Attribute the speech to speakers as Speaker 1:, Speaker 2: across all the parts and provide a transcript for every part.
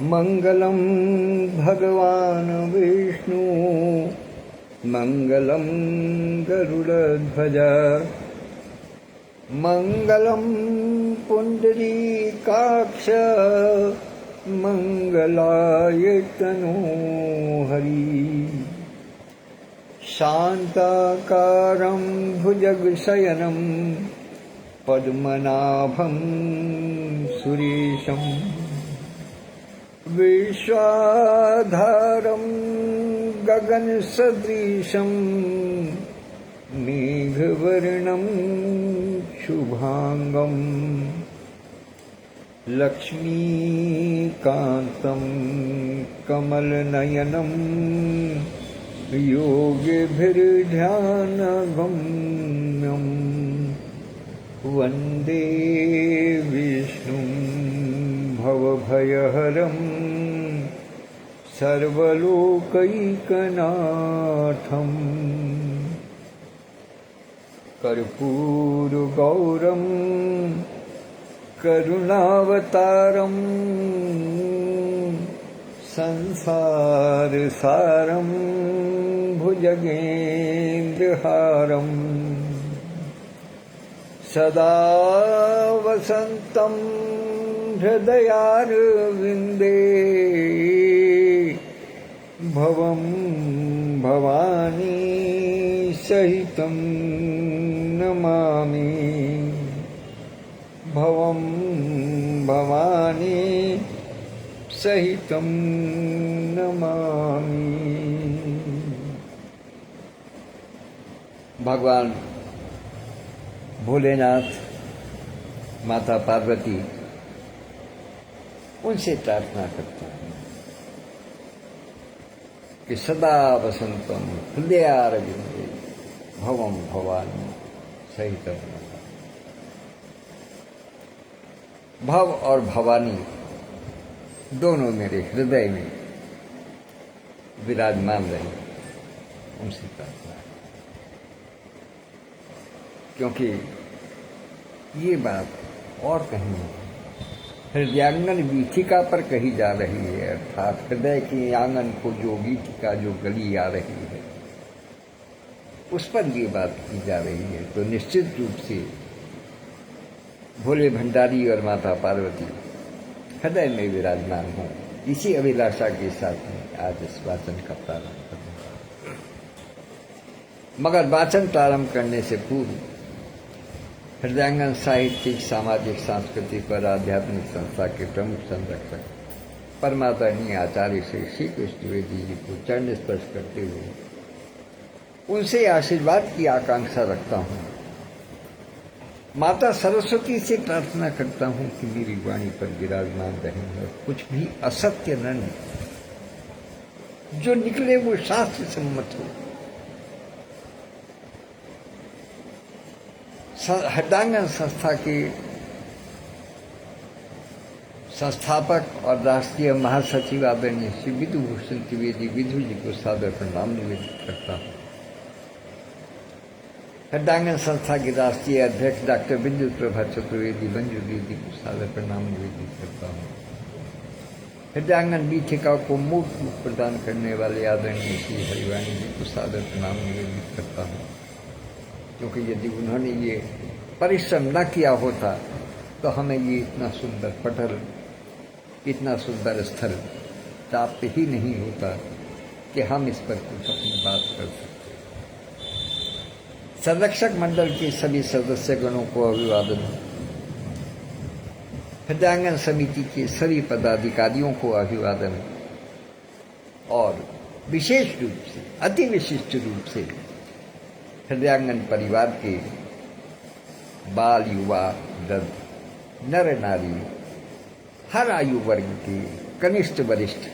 Speaker 1: मंगलम भगवान विष्णु मंगलम गरुड़ध्वज मंगलम पुंडरीकाक्ष मंगलाय तनोहरि शांताकारं भुजगशयनं पद्मनाभं सुरेशं विश्वाधारं गगनसदृशं मेघवर्णं शुभांगं लक्ष्मीकान्तं कमलनयनं योगिभिर्ध्यानगम्यं वन्दे विष्णुं भवभयहरं सर्वलोकैकनाथम् कर्पूरगौरं करुणावतारं संसारसारं भुजगेन्द्रहारं सदा वसन्तं हृदयारविन्दे भवं भवानी सहितं नमामि भवं भवानी सहितं नमामि। भगवान भोलेनाथ, माता पार्वती, उनसे प्रार्थना करता हूँ कि सदा वसंतम हृदयारविंदे भवम भवानी सहितं नमामि। भव और भवानी दोनों मेरे हृदय में विराजमान रहे, उनसे प्रार्थना है। क्योंकि ये बात और कहीं नहीं, हृदयांगन वीथिका पर कही जा रही है, अर्थात हृदय के आंगन को जो वीथिका जो गली आ रही है उस पर ये बात की जा रही है। तो निश्चित रूप से भोले भंडारी और माता पार्वती हृदय में विराजमान हों, इसी अभिलाषा के साथ में आज इस वाचन का प्रारंभ करूंगा। मगर वाचन प्रारंभ करने से पूर्व हृदयांगन साहित्यिक, सामाजिक, सांस्कृतिक और आध्यात्मिक संस्था के प्रमुख संरक्षक परमादरणीय आचार्य श्री कृष्ण द्विवेदी जी को चरण स्पर्श करते हुए उनसे आशीर्वाद की आकांक्षा रखता हूँ। माता सरस्वती से प्रार्थना करता हूँ कि मेरी वाणी पर विराजमान रहें और कुछ भी असत्य न निकले, जो निकले वो शास्त्र सम्मत हो। हृदयांगन संस्था के संस्थापक और राष्ट्रीय महासचिव आदरणीय श्री विधुभूषण द्विवेदी विधु जी को सादर प्रणाम निवेदित करता हूँ। हृदयांगन संस्था के राष्ट्रीय अध्यक्ष डॉक्टर बिंदु प्रभा चतुर्वेदी मंजू दीदी को सादर प्रणाम निवेदित करता हूँ। हृदयांगन वीथिका को मूर्त रूप प्रदान करने वाले आदरणीय श्री हरिवाणी जी को सादर प्रणाम निवेदित करता हूँ। क्योंकि यदि उन्होंने ये परिश्रम न किया होता तो हमें ये इतना सुंदर पटल, इतना सुंदर स्थल प्राप्त ही नहीं होता कि हम इस पर कुछ अपनी बात कर सकते। संरक्षक मंडल के सभी सदस्यगणों को अभिवादन, हृदयांगन समिति के सभी पदाधिकारियों को अभिवादन और विशेष रूप से, अति विशिष्ट रूप से हृदयांगन परिवार के बाल, युवा, वृद्ध, नर नारी, हर आयु वर्ग के कनिष्ठ वरिष्ठ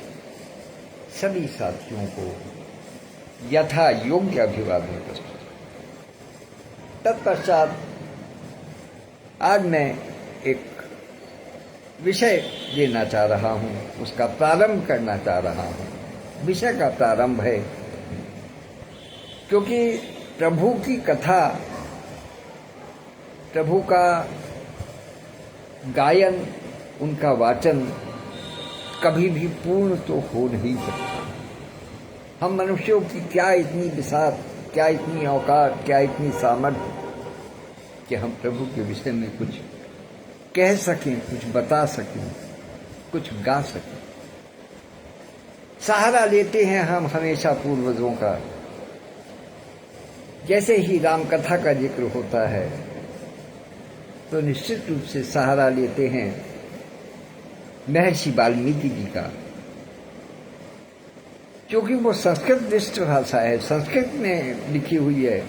Speaker 1: सभी साथियों को यथा योग्य अभिवादन प्रस्तुत। तत्पश्चात आज मैं एक विषय देना चाह रहा हूँ, उसका प्रारंभ करना चाह रहा हूँ। विषय का प्रारंभ है क्योंकि प्रभु की कथा, प्रभु का गायन, उनका वाचन कभी भी पूर्ण तो हो नहीं सकता। हम मनुष्यों की क्या इतनी विशाल, क्या इतनी औकात, क्या इतनी सामर्थ्य कि हम प्रभु के विषय में कुछ कह सकें, कुछ बता सकें, कुछ गा सकें। सहारा लेते हैं हम हमेशा पूर्वजों का। जैसे ही राम कथा का जिक्र होता है तो निश्चित रूप से सहारा लेते हैं महर्षि वाल्मीकि जी का, क्योंकि वो संस्कृत निष्ठ भाषा है, संस्कृत में लिखी हुई है,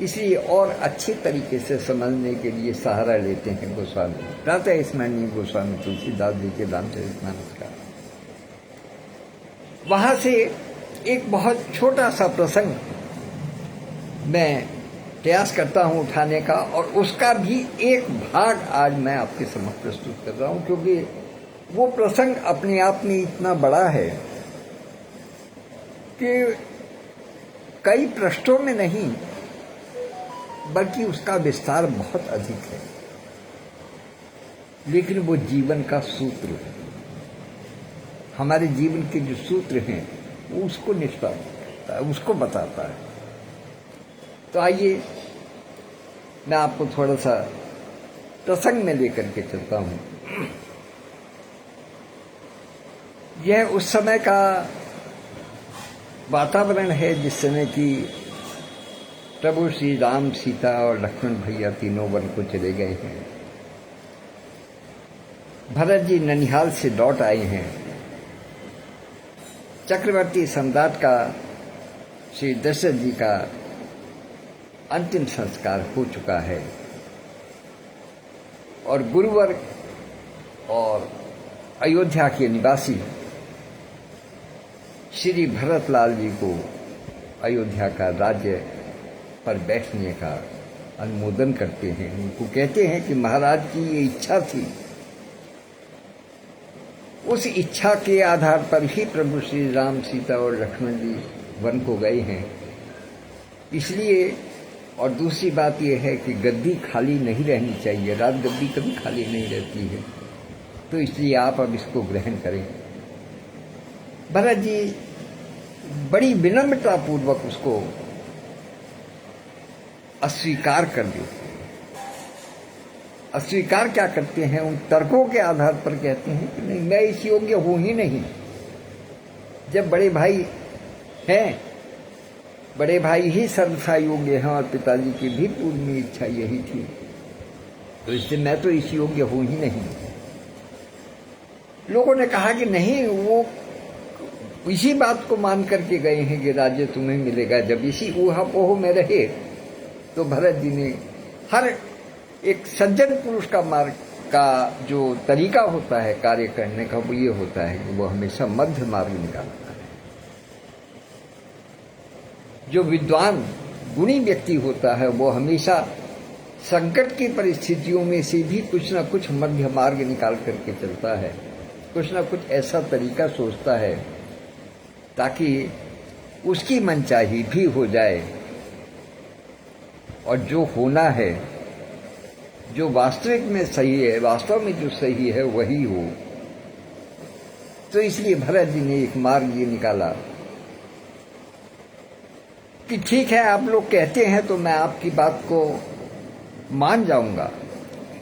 Speaker 1: इसलिए और अच्छे तरीके से समझने के लिए सहारा लेते हैं गोस्वामी, प्रातः स्मरणीय गोस्वामी तुलसीदास जी के रामचरितमानस का। वहां से एक बहुत छोटा सा प्रसंग मैं प्रयास करता हूं उठाने का, और उसका भी एक भाग आज मैं आपके समक्ष प्रस्तुत कर रहा हूं, क्योंकि वो प्रसंग अपने आप में इतना बड़ा है कि कई पृष्ठों में नहीं बल्कि उसका विस्तार बहुत अधिक है, लेकिन वो जीवन का सूत्र है। हमारे जीवन के जो सूत्र हैं वो उसको निष्पादित करता है, उसको बताता है। तो आइए मैं आपको थोड़ा सा प्रसंग में लेकर के चलता हूं। यह उस समय का वातावरण है जिस समय कि प्रभु श्री राम, सीता और लक्ष्मण भैया तीनों वन को चले गए हैं। भरत जी ननिहाल से लौट आए हैं। चक्रवर्ती सम्राट का, श्री दशरथ जी का अंतिम संस्कार हो चुका है, और गुरुवर और अयोध्या के निवासी श्री भरतलाल जी को अयोध्या का राज्य पर बैठने का अनुमोदन करते हैं। उनको कहते हैं कि महाराज की ये इच्छा थी, उस इच्छा के आधार पर ही प्रभु श्री राम, सीता और लक्ष्मण जी वन को गए हैं। इसलिए, और दूसरी बात यह है कि गद्दी खाली नहीं रहनी चाहिए, राज गद्दी कभी खाली नहीं रहती है, तो इसलिए आप अब इसको ग्रहण करें। भरत जी बड़ी विनम्रता पूर्वक उसको अस्वीकार कर देते हैं। अस्वीकार क्या करते हैं? उन तर्कों के आधार पर कहते हैं कि नहीं, मैं इस योग्य हूं ही नहीं। जब बड़े भाई हैं, बड़े भाई ही सर्वथा योग्य हैं, और पिताजी की भी पूर्ण इच्छा यही थी, तो इससे मैं तो इस योग्य हूं ही नहीं। लोगों ने कहा कि नहीं, वो इसी बात को मान करके गए हैं कि राज्य तुम्हें मिलेगा। जब इसी ऊहापोह में रहे तो भरत जी ने हर एक सज्जन पुरुष का मार्ग का जो तरीका होता है कार्य करने का, वो ये होता है कि वो हमेशा मध्य मार्ग निकालता है। जो विद्वान गुणी व्यक्ति होता है वो हमेशा संकट की परिस्थितियों में से भी कुछ न कुछ मध्य मार्ग निकाल करके चलता है, कुछ न कुछ ऐसा तरीका सोचता है ताकि उसकी मनचाही भी हो जाए, और जो होना है, जो वास्तविक में सही है, वास्तव में जो सही है वही हो। तो इसलिए भरत जी ने एक मार्ग ये निकाला कि ठीक है, आप लोग कहते हैं तो मैं आपकी बात को मान जाऊंगा,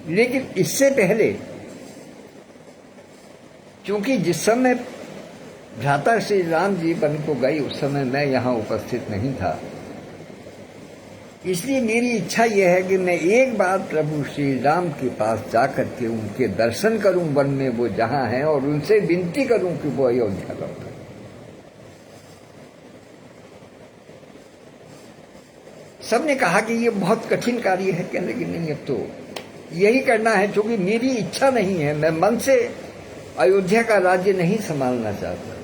Speaker 1: लेकिन इससे पहले, क्योंकि जिस समय भ्राता श्री राम जी वन को गए उस समय मैं यहां उपस्थित नहीं था, इसलिए मेरी इच्छा यह है कि मैं एक बार प्रभु श्री राम के पास जाकर के उनके दर्शन करूं वन में, वो जहां हैं, और उनसे विनती करूं कि वो अयोध्या लौटें। सबने कहा कि ये बहुत कठिन कार्य है। कहने कि नहीं, अब तो यही करना है, क्योंकि मेरी इच्छा नहीं है, मैं मन से अयोध्या का राज्य नहीं संभालना चाहता,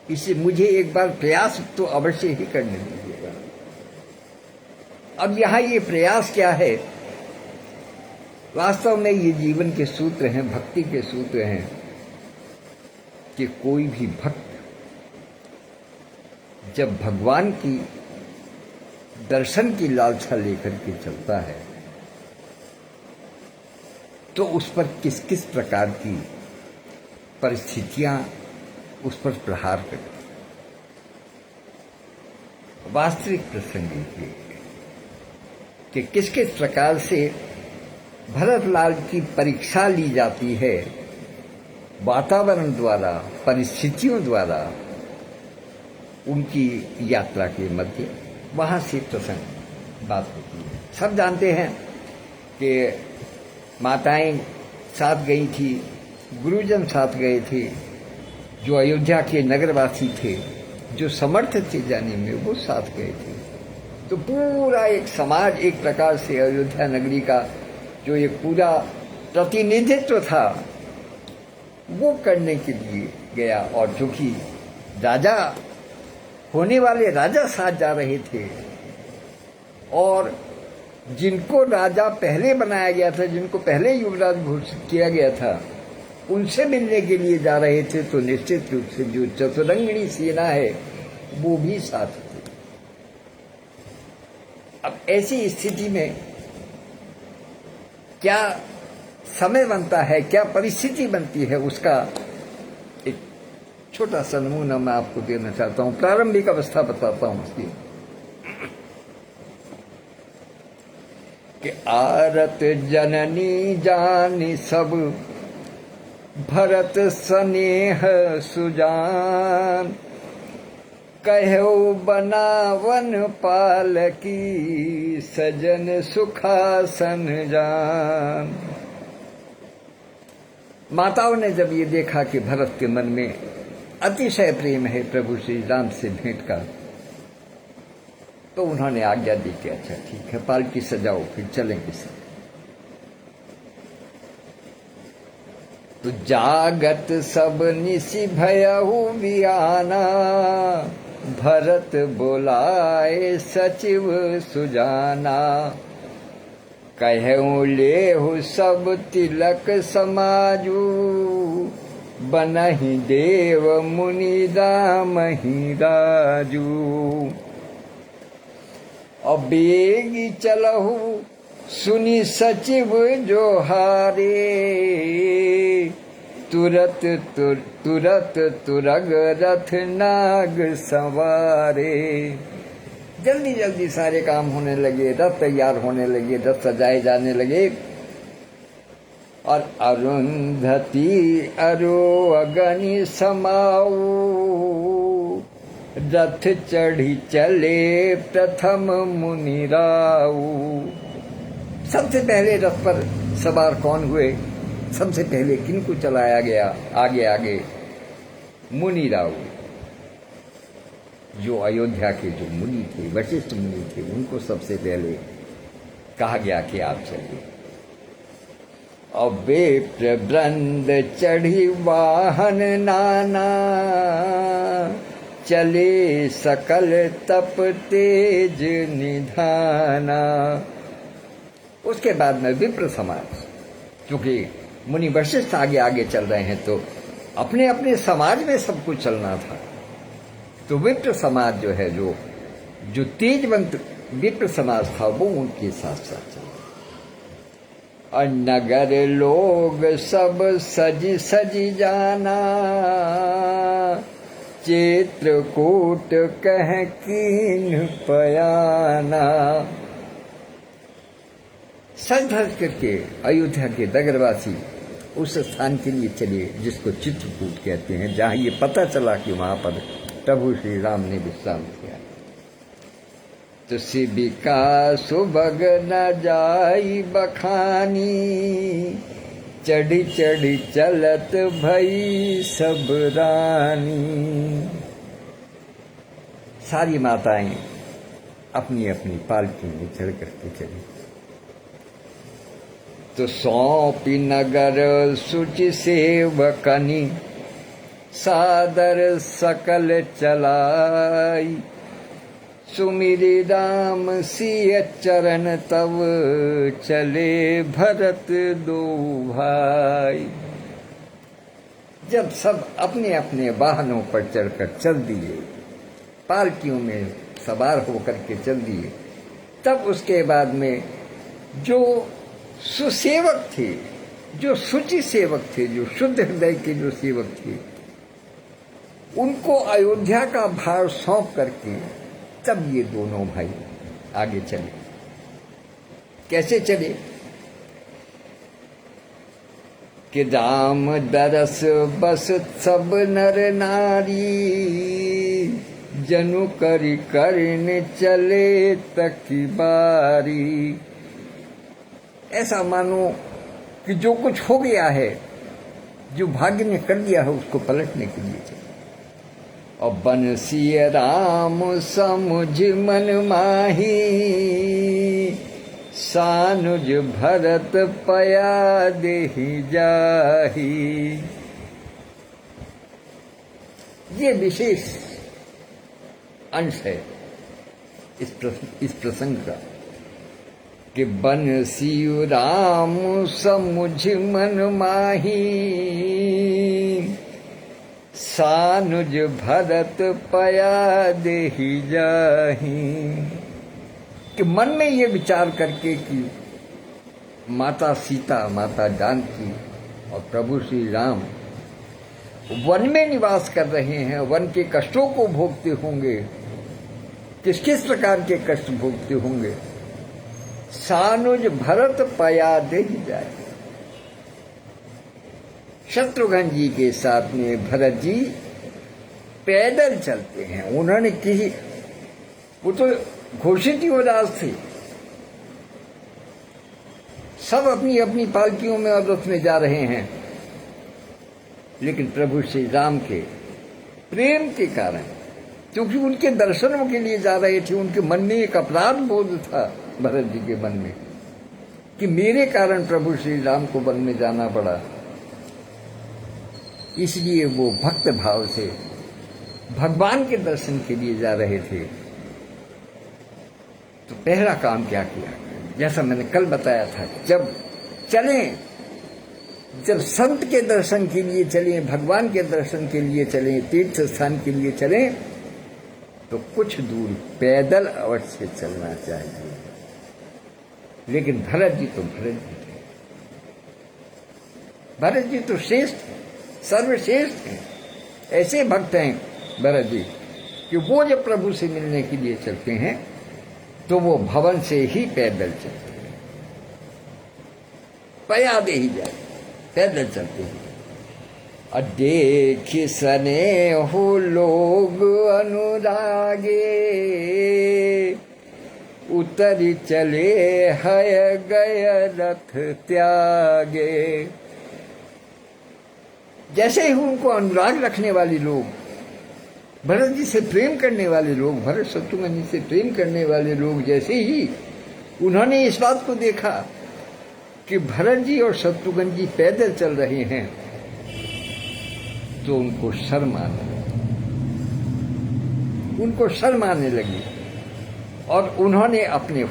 Speaker 1: इसलिए मुझे एक बार प्रयास तो अवश्य ही करने दीजिएगा। अब यहां ये प्रयास क्या है? वास्तव में ये जीवन के सूत्र हैं, भक्ति के सूत्र हैं, कि कोई भी भक्त जब भगवान की दर्शन की लालसा लेकर के चलता है तो उस पर किस किस प्रकार की परिस्थितियां उस पर प्रहार करती। वास्तविक प्रसंग ये कि किस किस प्रकार से भरतलाल की परीक्षा ली जाती है वातावरण द्वारा, परिस्थितियों द्वारा, उनकी यात्रा के मध्य, वहां से प्रसंग बात होती है। सब जानते हैं कि माताएं साथ गई थी, गुरुजन साथ गए थे, जो अयोध्या के नगरवासी थे, जो समर्थ थे जाने में, वो साथ गए थे। तो पूरा एक समाज एक प्रकार से अयोध्या नगरी का जो एक पूरा प्रतिनिधित्व था वो करने के लिए गया। और चूंकि राजा होने वाले राजा साथ जा रहे थे और जिनको राजा पहले बनाया गया था, जिनको पहले युवराज घोषित किया गया था, उनसे मिलने के लिए जा रहे थे, तो निश्चित रूप से जो चतुरंगिणी सेना है वो भी साथ थी। अब ऐसी स्थिति में क्या समय बनता है, क्या परिस्थिति बनती है, उसका एक छोटा सा नमूना मैं आपको देना चाहता हूं। प्रारंभिक अवस्था बताता हूं उसकी कि आरत जननी जानी सब भरत स्नेह सुजान, कहो बनावन पालकी सजन सुखासन जान। माताओं ने जब ये देखा कि भरत के मन में अतिशय प्रेम है प्रभु श्री राम से भेंट का, तो उन्होंने आज्ञा दी कि अच्छा ठीक है, पालकी सजाओ, फिर चलेंगे सब। तो जागत सब निशि भयहु वियाना, भरत बोलाए सचिव सुजाना, कहूँ लेहु सब तिलक समाजू, बनहि देव मुनि दामहि राजू। और बेगी चलहु सुनि सचिव जोहारे, तुरत तुरग रथ नाग सवारे। जल्दी जल्दी सारे काम होने लगे, रथ तैयार होने लगे, रथ सजाए जाने लगे। और अरुंधति अरो अगनि समाऊ, रथ चढ़ी चले प्रथम मुनिराऊ। सबसे पहले रथ पर सवार कौन हुए, सबसे पहले किनको चलाया गया आगे आगे? मुनिराऊ, जो अयोध्या के जो मुनि थे, वशिष्ठ मुनि थे, उनको सबसे पहले कहा गया कि आप चलिए। और विप्र वृंद चढ़ी वाहन नाना, चले सकल तप तेज निधाना। उसके बाद में विप्र समाज, क्योंकि मुनि वशिष्ठ आगे आगे चल रहे हैं तो अपने अपने समाज में सब कुछ चलना था, तो विप्र समाज जो है, जो तेजवंत विप्र समाज था, वो उनके साथ साथ चला। और नगर लोग सब सज सज जाना, चित्रकूट कह कीन पयाना। सज धज करके अयोध्या के नगरवासी उस स्थान के लिए चले जिसको चित्रकूट कहते हैं, जहां ये पता चला कि वहां पर प्रभु श्री राम ने विश्राम किया। तो शिविका सुबग न जाई बखानी, चढ़ी चढ़ी चलत भई सब रानी। सारी माताएं अपनी अपनी पालकी में चढ़ करके चली। तो सौंपी नगर सुचि सेवकनी, सादर सकल चलाई। सुमिरि राम सिय चरण तव, चले भरत दो भाई। जब सब अपने अपने वाहनों पर चढ़कर चल दिए, पालकियों में सवार होकर के चल दिए, तब उसके बाद में जो सुसेवक थे, जो शुचि सेवक थे, जो शुद्ध हृदय के जो सेवक थे, उनको अयोध्या का भार सौंप करके तब ये दोनों भाई आगे चले। कैसे चले कि राम दरस बस सब नर नारी, जनु करि करने चले तकी बारी। ऐसा मानो कि जो कुछ हो गया है, जो भाग्य ने कर दिया है, उसको पलटने के लिए चले। और बंसी राम समुझ मन माही, सानुज भरत पया देहि जाही। ये विशेष अंश है इस प्रसंग का कि बंसी राम समुझ मन माही, सानुज भरत पया देहि जाही। कि मन में ये विचार करके कि माता सीता, माता जानकी और प्रभु श्री राम वन में निवास कर रहे हैं, वन के कष्टों को भोगते होंगे, किस किस प्रकार के कष्ट भोगते होंगे। सानुज भरत पया देहि जाए। शत्रुघ्न जी के साथ में भरत जी पैदल चलते हैं। उन्होंने किसी, वो तो घोषित युवराज थे, सब अपनी अपनी पालकियों में और रथ में जा रहे हैं, लेकिन प्रभु श्री राम के प्रेम के कारण, क्योंकि उनके दर्शनों के लिए जा रहे थे, उनके मन में एक अपराध बोध था भरत जी के मन में कि मेरे कारण प्रभु श्री राम को वन में जाना पड़ा। इसलिए वो भक्त भाव से भगवान के दर्शन के लिए जा रहे थे। तो पहला काम क्या किया, जैसा मैंने कल बताया था, जब चलें, जब संत के दर्शन के लिए चलें, भगवान के दर्शन के लिए चलें, तीर्थ स्थान के लिए चलें, तो कुछ दूर पैदल अवश्य चलना चाहिए। लेकिन भरत जी तो भरत जी तो श्रेष्ठ, सर्वश्रेष्ठ हैं। ऐसे भक्त हैं भरत जी कि वो जब प्रभु से मिलने के लिए चलते हैं तो वो भवन से ही पैदल चलते हैं, पया दे ही जाए, पैदल चलते हैं। और देख सने हो लोग अनुरागे, उतर चले है गय रथ त्यागे। जैसे ही उनको अनुराग रखने वाले लोग, भरत जी से प्रेम करने वाले लोग, भरत शत्रुघ्न जी से प्रेम करने वाले लोग, जैसे ही उन्होंने इस बात को देखा कि भरत जी और शत्रुघ्न जी पैदल चल रहे हैं, तो उनको शर्म आने लगी और उन्होंने अपने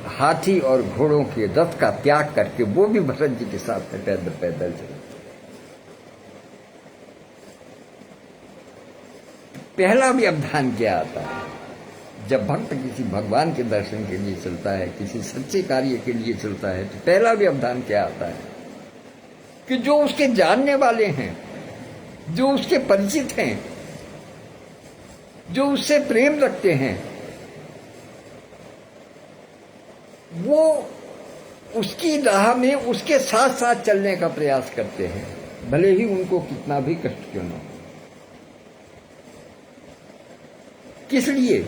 Speaker 1: हाथी और घोड़ों के रथ का त्याग करके वो भी भरत जी के साथ में पैदल चले। पहला व्यवधान क्या आता है, जब भक्त किसी भगवान के दर्शन के लिए चलता है, किसी सच्चे कार्य के लिए चलता है, तो पहला व्यवधान क्या आता है कि जो उसके जानने वाले हैं, जो उसके परिचित हैं, जो उससे प्रेम रखते हैं, वो उसकी राह में उसके साथ साथ चलने का प्रयास करते हैं, भले ही उनको कितना भी कष्ट क्यों न हो। किस लिए?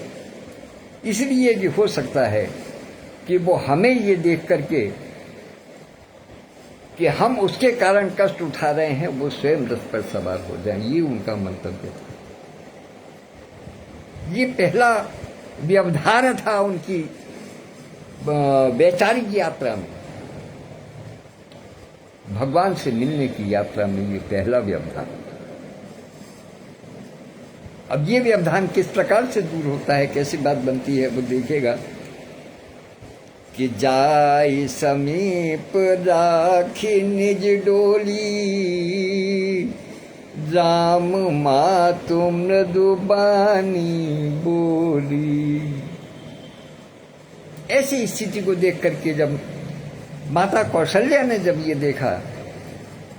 Speaker 1: इसलिए कि हो सकता है कि वो हमें ये देख करके कि हम उसके कारण कष्ट उठा रहे हैं, वो स्वयं रथ पर सवार हो जाएं। ये उनका मंतव्य था। ये पहला व्यवधान था उनकी वैचारिक यात्रा में, भगवान से मिलने की यात्रा में ये पहला व्यवधान था। अब ये व्यवधान किस प्रकार से दूर होता है, कैसी बात बनती है, वो देखेगा कि जाई समीप राखी निज डोली, राम मातु मृदुबानी बोली। ऐसी स्थिति को देख करके जब माता कौशल्या ने जब ये देखा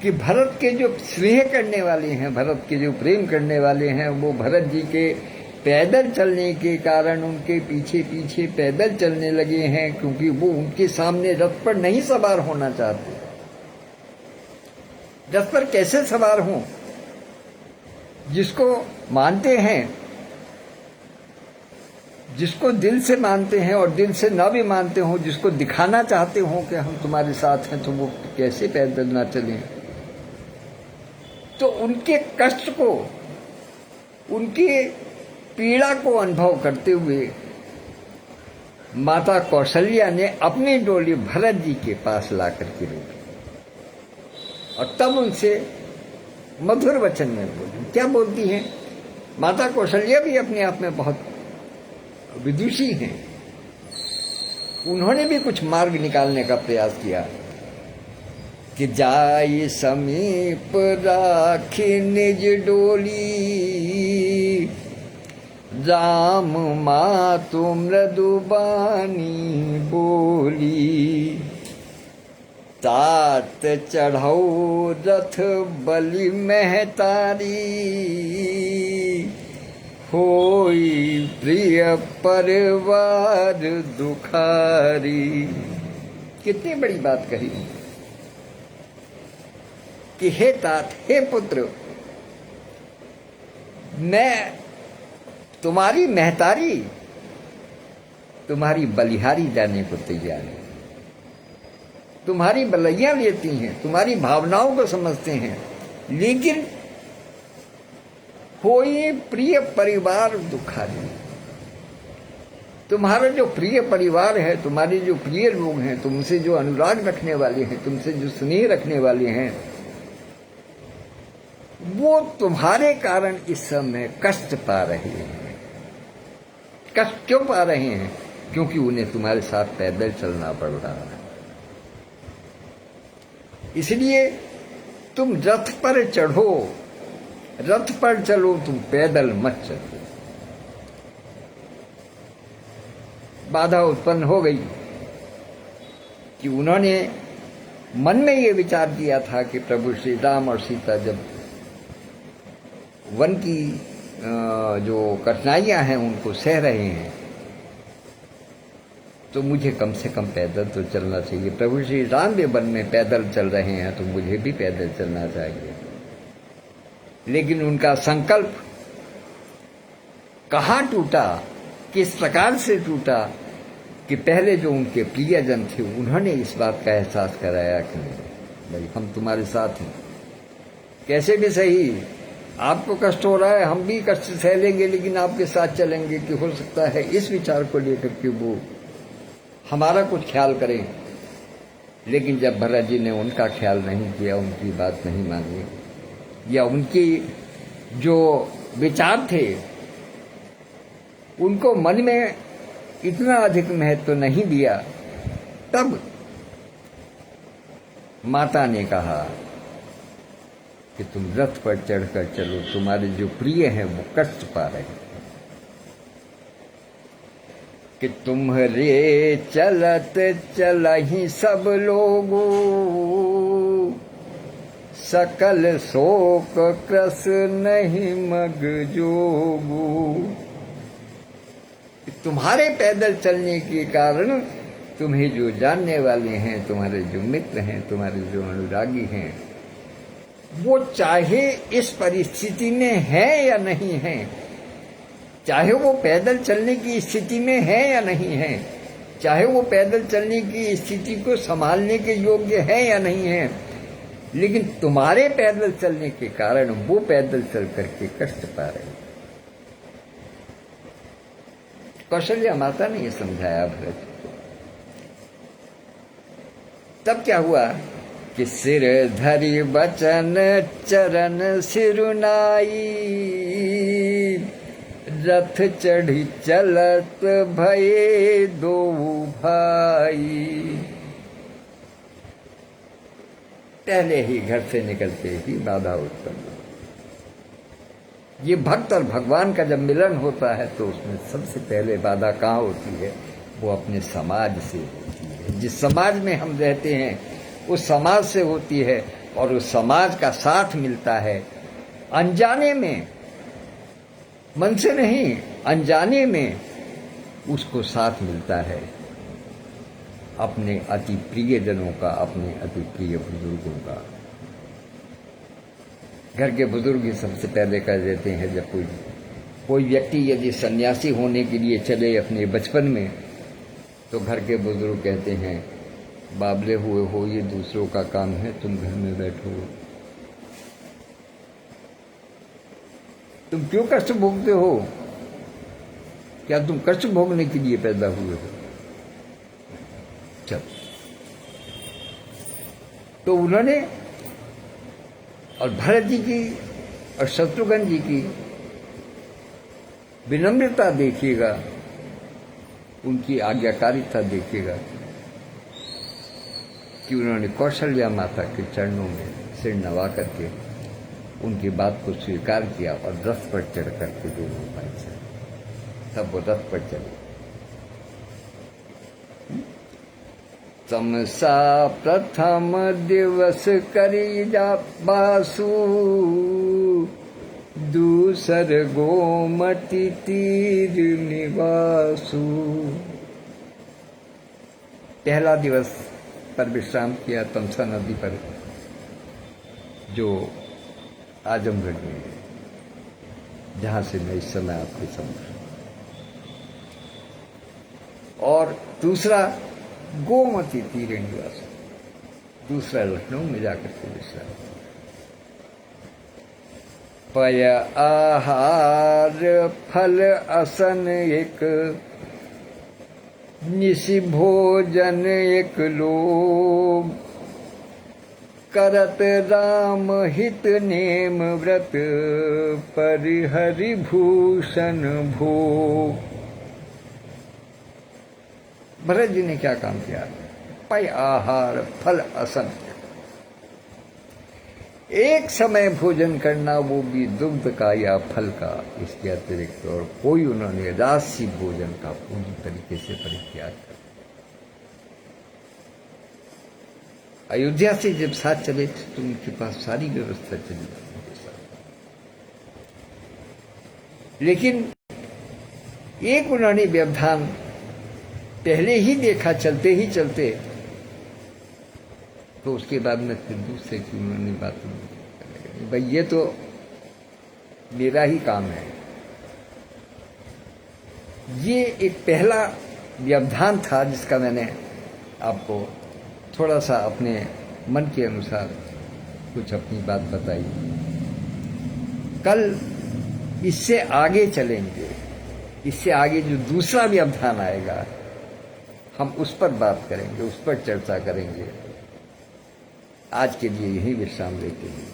Speaker 1: कि भरत के जो स्नेह करने वाले हैं, भरत के जो प्रेम करने वाले हैं, वो भरत जी के पैदल चलने के कारण उनके पीछे पीछे पैदल चलने लगे हैं, क्योंकि वो उनके सामने रथ पर नहीं सवार होना चाहते। रथ पर कैसे सवार हों? जिसको मानते हैं, जिसको दिल से मानते हैं और दिल से ना भी मानते हो, जिसको दिखाना चाहते हो कि हम तुम्हारे साथ हैं, तो वो कैसे पैदल ना चलें? तो उनके कष्ट को, उनकी पीड़ा को अनुभव करते हुए माता कौशल्या ने अपनी डोली भरत जी के पास ला करके रोकी और तब उनसे मधुर वचन में बोली। क्या बोलती हैं? माता कौशल्या भी अपने आप में बहुत विदुषी हैं। उन्होंने भी कुछ मार्ग निकालने का प्रयास किया कि जाई समीप राखी निज डोली, राम मातु मृदुबानी बोली, तात चढ़ऊ रथ बलि महतारी, होई प्रिय परिवार दुखारी। कितनी बड़ी बात कही कि हे तात, हे पुत्र, मैं तुम्हारी महतारी, तुम्हारी बलिहारी जाने को तैयार है। तुम्हारी बलैया लेती हैं, तुम्हारी भावनाओं को समझते हैं, लेकिन कोई प्रिय परिवार दुखारी। तुम्हारा जो प्रिय परिवार है, तुम्हारे जो प्रिय लोग हैं, तुमसे जो अनुराग रखने वाले हैं, तुमसे जो स्नेह रखने वाले हैं, वो तुम्हारे कारण इस समय कष्ट पा रहे हैं। कष्ट क्यों पा रहे हैं? क्योंकि उन्हें तुम्हारे साथ पैदल चलना पड़ रहा है। इसलिए तुम रथ पर चढ़ो, रथ पर चलो, तुम पैदल मत चलो। बाधा उत्पन्न हो गई कि उन्होंने मन में ये विचार किया था कि प्रभु श्री राम और सीता जब वन की जो कठिनाइयां हैं उनको सह रहे हैं, तो मुझे कम से कम पैदल तो चलना चाहिए। प्रभु श्री राम भी वन में पैदल चल रहे हैं, तो मुझे भी पैदल चलना चाहिए। लेकिन उनका संकल्प कहाँ टूटा, किस प्रकार से टूटा कि पहले जो उनके प्रियजन थे उन्होंने इस बात का एहसास कराया कि भाई हम तुम्हारे साथ हैं, कैसे भी सही आपको कष्ट हो रहा है, हम भी कष्ट सह लेंगे, लेकिन आपके साथ चलेंगे। कि हो सकता है इस विचार को लेकर के वो हमारा कुछ ख्याल करें। लेकिन जब भरत जी ने उनका ख्याल नहीं किया, उनकी बात नहीं मानी, या उनकी जो विचार थे उनको मन में इतना अधिक महत्व नहीं दिया, तब माता ने कहा कि तुम रथ पर चढ़कर चलो, तुम्हारे जो प्रिय हैं वो कष्ट पा रहे हैं। कि तुम्हारे चलत चलहि सब लोगो, सकल शोक क्रस नहीं मग जोगो। तुम्हारे पैदल चलने के कारण तुम्हें जो जानने वाले हैं, तुम्हारे जो मित्र हैं, तुम्हारे जो अनुरागी हैं, वो चाहे इस परिस्थिति में है या नहीं है, चाहे वो पैदल चलने की स्थिति में है या नहीं है, चाहे वो पैदल चलने की स्थिति को संभालने के योग्य है या नहीं है, लेकिन तुम्हारे पैदल चलने के कारण वो पैदल चल करके कष्ट पा रहे हैं। कौशल्या माता ने ये समझाया भरत को। तब क्या हुआ कि सिर धरि बचन चरण सिरुनाई, रथ चढ़ी चलत भये दो भाई। पहले ही घर से निकलते ही बाधा उत्पन्न। ये भक्त और भगवान का जब मिलन होता है तो उसमें सबसे पहले बाधा कहाँ होती है? वो अपने समाज से होती है। जिस समाज में हम रहते हैं उस समाज से होती है। और उस समाज का साथ मिलता है, अनजाने में, मन से नहीं, अनजाने में उसको साथ मिलता है अपने अति प्रिय जनों का, अपने अति प्रिय बुजुर्गों का। घर के बुजुर्ग ही सबसे पहले कह देते हैं, जब कोई व्यक्ति यदि सन्यासी होने के लिए चले अपने बचपन में, तो घर के बुजुर्ग कहते हैं, बाबले हुए हो, ये दूसरों का काम है, तुम घर में बैठो, तुम क्यों कष्ट भोगते हो? क्या तुम कष्ट भोगने के लिए पैदा हुए हो? चल, तो उन्होंने, और भरत जी की और शत्रुघ्न जी की विनम्रता देखिएगा, उनकी आज्ञाकारिता देखिएगा कि उन्होंने कौशल्या माता के चरणों में सिर नवा करके उनकी बात को स्वीकार किया और रथ पर चढ़ करके दोनों भाई चले, तब वो रथ पर चले। तमसा प्रथम दिवस करी जा बासु, दूसर गोमती तीर निवासु। पहला दिवस पर विश्राम किया तमसा नदी पर, जो आजमगढ़ में है, जहां से मैं इस समय आपके समझ। और दूसरा गोमती तीर निवास, दूसरा लखनऊ में जाकर के विश्राम। पय आहार फल असन एक, निशि भोजन एक लोग, करत राम हित नेम व्रत, परिहरि भूषण भोग। भरत जी ने क्या काम किया? पय आहार फल असन, एक समय भोजन करना, वो भी दुग्ध का या फल का, इसके अतिरिक्त और कोई उन्होंने राशि भोजन का पूरी तरीके से परित्याग कर। अयोध्या से जब साथ चले तो उनके पास सारी व्यवस्था चली, लेकिन एक उन्होंने व्यवधान पहले ही देखा चलते ही चलते, तो उसके बाद में फिर दूसरे की उन्होंने बात, भाई ये तो मेरा ही काम है। ये एक पहला व्यवधान था जिसका मैंने आपको थोड़ा सा अपने मन के अनुसार कुछ अपनी बात बताई। कल इससे आगे चलेंगे, इससे आगे जो दूसरा व्यवधान आएगा हम उस पर बात करेंगे, उस पर चर्चा करेंगे। आज के लिए यही विश्राम लेते हैं,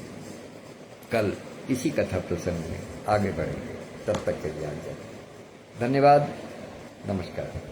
Speaker 1: कल इसी कथा प्रसंग में आगे बढ़ेंगे। तब तक के लिए धन्यवाद, नमस्कार।